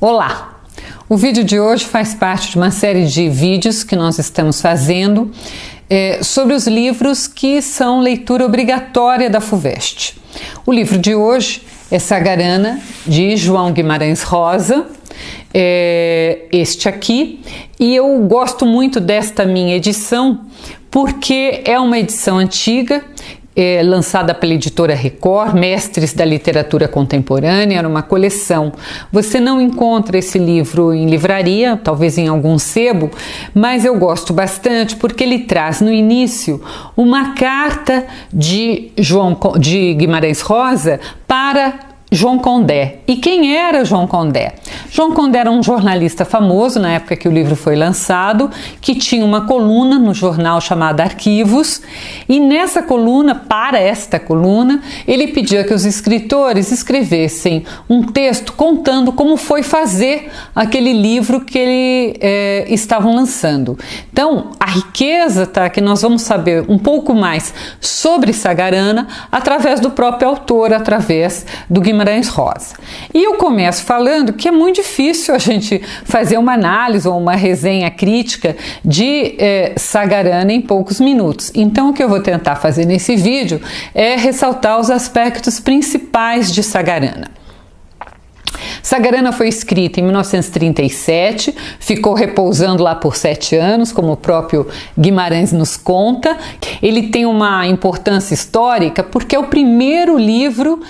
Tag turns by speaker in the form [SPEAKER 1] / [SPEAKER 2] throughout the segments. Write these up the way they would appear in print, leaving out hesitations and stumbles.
[SPEAKER 1] Olá! O vídeo de hoje faz parte de uma série de vídeos que nós estamos fazendo sobre os livros que são leitura obrigatória da FUVEST. O livro de hoje é Sagarana, de João Guimarães Rosa, este aqui, e eu gosto muito desta minha edição porque é uma edição antiga, lançada pela editora Record, Mestres da Literatura Contemporânea, era uma coleção. Você não encontra esse livro em livraria, talvez em algum sebo, mas eu gosto bastante porque ele traz no início uma carta de Guimarães Rosa para João Condé. E quem era João Condé? João Condé era um jornalista famoso na época que o livro foi lançado, que tinha uma coluna no jornal chamada Arquivos, e nessa coluna, para esta coluna, ele pedia que os escritores escrevessem um texto contando como foi fazer aquele livro que ele estavam lançando. Então, a riqueza tá que nós vamos saber um pouco mais sobre Sagarana através do próprio autor, através do Guimarães Rosa. E eu começo falando que é muito difícil a gente fazer uma análise ou uma resenha crítica de Sagarana em poucos minutos. Então o que eu vou tentar fazer nesse vídeo é ressaltar os aspectos principais de Sagarana. Sagarana foi escrita em 1937, ficou repousando lá por 7 anos, como o próprio Guimarães nos conta. Ele tem uma importância histórica porque é o primeiro livro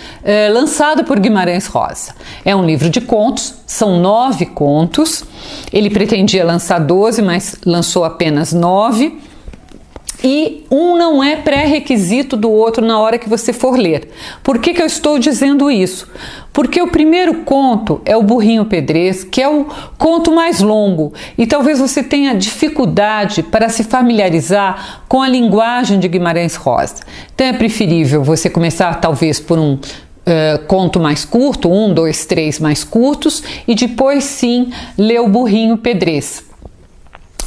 [SPEAKER 1] lançado por Guimarães Rosa. É um livro de contos, são 9 contos. Ele pretendia lançar 12, mas lançou apenas 9. E um não é pré-requisito do outro na hora que você for ler. Por que eu estou dizendo isso? Porque o primeiro conto é o Burrinho Pedrez, que é o conto mais longo, e talvez você tenha dificuldade para se familiarizar com a linguagem de Guimarães Rosa. Então é preferível você começar talvez por um conto mais curto, 1, 2, 3 mais curtos, e depois sim ler o Burrinho Pedrez.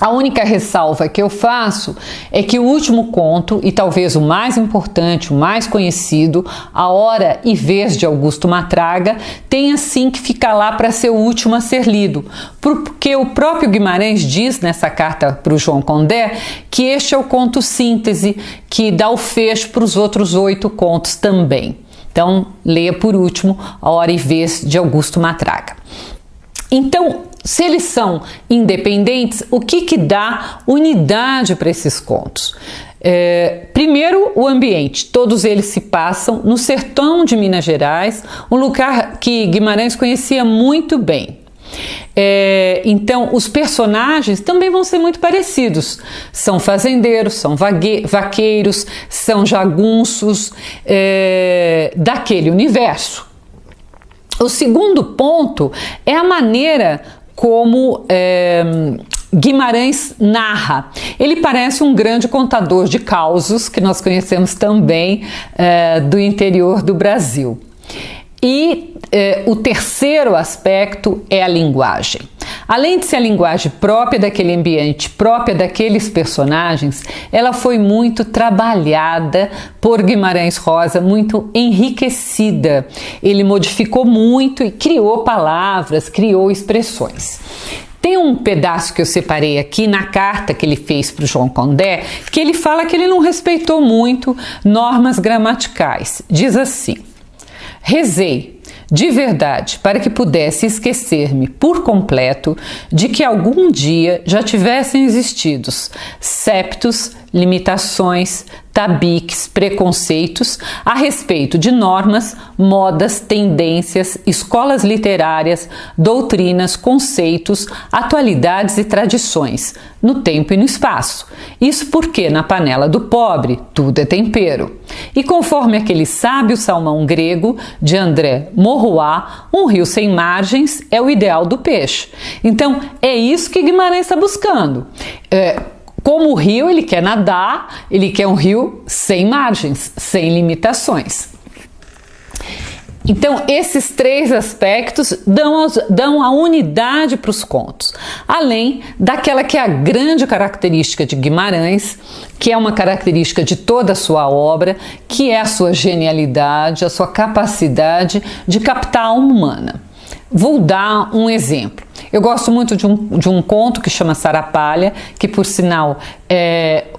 [SPEAKER 1] A única ressalva que eu faço é que o último conto, e talvez o mais importante, o mais conhecido, A Hora e Vez de Augusto Matraga, tem assim que ficar lá para ser o último a ser lido, porque o próprio Guimarães diz nessa carta para o João Condé que este é o conto síntese que dá o fecho para os outros 8 contos também. Então, leia por último A Hora e Vez de Augusto Matraga. Então, se eles são independentes, o que dá unidade para esses contos? Primeiro, o ambiente. Todos eles se passam no sertão de Minas Gerais, um lugar que Guimarães conhecia muito bem. Então, os personagens também vão ser muito parecidos. São fazendeiros, são vaqueiros, são jagunços daquele universo. O segundo ponto é a maneira como Guimarães narra. Ele parece um grande contador de causos, que nós conhecemos também do interior do Brasil. E o terceiro aspecto é a linguagem. Além de ser a linguagem própria daquele ambiente, própria daqueles personagens, ela foi muito trabalhada por Guimarães Rosa, muito enriquecida. Ele modificou muito e criou palavras, criou expressões. Tem um pedaço que eu separei aqui na carta que ele fez para o João Condé, que ele fala que ele não respeitou muito normas gramaticais. Diz assim: rezei de verdade, para que pudesse esquecer-me por completo de que algum dia já tivessem existido septos, limitações, tabiques, preconceitos a respeito de normas, modas, tendências, escolas literárias, doutrinas, conceitos, atualidades e tradições, no tempo e no espaço. Isso porque na panela do pobre tudo é tempero. E conforme aquele sábio salmão grego de André Morroá, um rio sem margens é o ideal do peixe. Então é isso que Guimarães está buscando. Como o rio, ele quer nadar, ele quer um rio sem margens, sem limitações. Então, esses 3 aspectos dão a unidade para os contos, além daquela que é a grande característica de Guimarães, que é uma característica de toda a sua obra, que é a sua genialidade, a sua capacidade de captar a alma humana. Vou dar um exemplo. Eu gosto muito de um conto que chama Sarapalha, que por sinal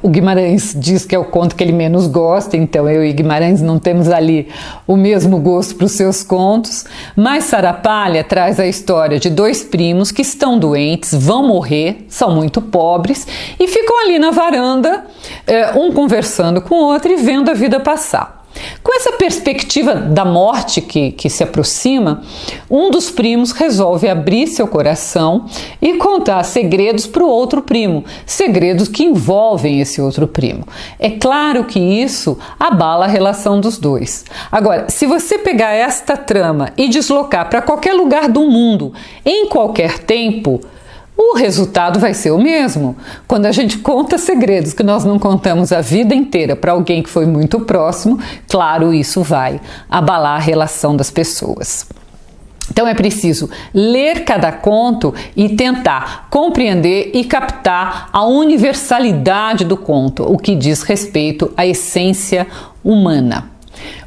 [SPEAKER 1] o Guimarães diz que é o conto que ele menos gosta, então eu e Guimarães não temos ali o mesmo gosto para os seus contos, mas Sarapalha traz a história de dois primos que estão doentes, vão morrer, são muito pobres e ficam ali na varanda, um conversando com o outro e vendo a vida passar. Com essa perspectiva da morte que se aproxima, um dos primos resolve abrir seu coração e contar segredos para o outro primo, segredos que envolvem esse outro primo. É claro que isso abala a relação dos dois. Agora, se você pegar esta trama e deslocar para qualquer lugar do mundo, em qualquer tempo, o resultado vai ser o mesmo. Quando a gente conta segredos que nós não contamos a vida inteira para alguém que foi muito próximo, claro, isso vai abalar a relação das pessoas. Então é preciso ler cada conto e tentar compreender e captar a universalidade do conto, o que diz respeito à essência humana.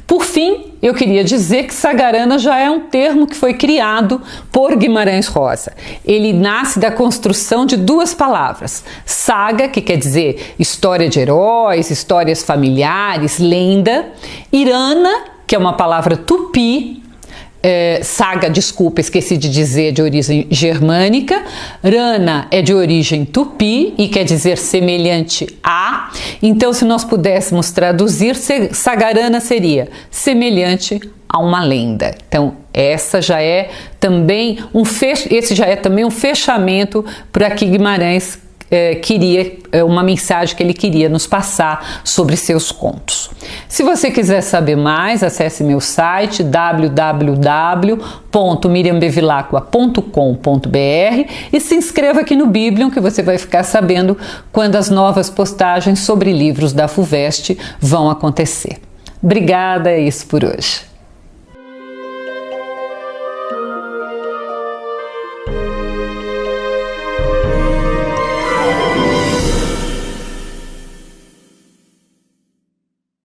[SPEAKER 1] Por fim, eu queria dizer que Sagarana já é um termo que foi criado por Guimarães Rosa. Ele nasce da construção de duas palavras. Saga, que quer dizer história de heróis, histórias familiares, lenda. Irana, que é uma palavra tupi. Saga, desculpa, esqueci de dizer, de origem germânica. Rana é de origem tupi e quer dizer semelhante a. Então, se nós pudéssemos traduzir, Sagarana seria semelhante a uma lenda. Então, esse já é também um fechamento para que Guimarães queria, uma mensagem que ele queria nos passar sobre seus contos. Se você quiser saber mais, acesse meu site www.miriambevilacqua.com.br e se inscreva aqui no Biblion, que você vai ficar sabendo quando as novas postagens sobre livros da FUVEST vão acontecer. Obrigada, é isso por hoje.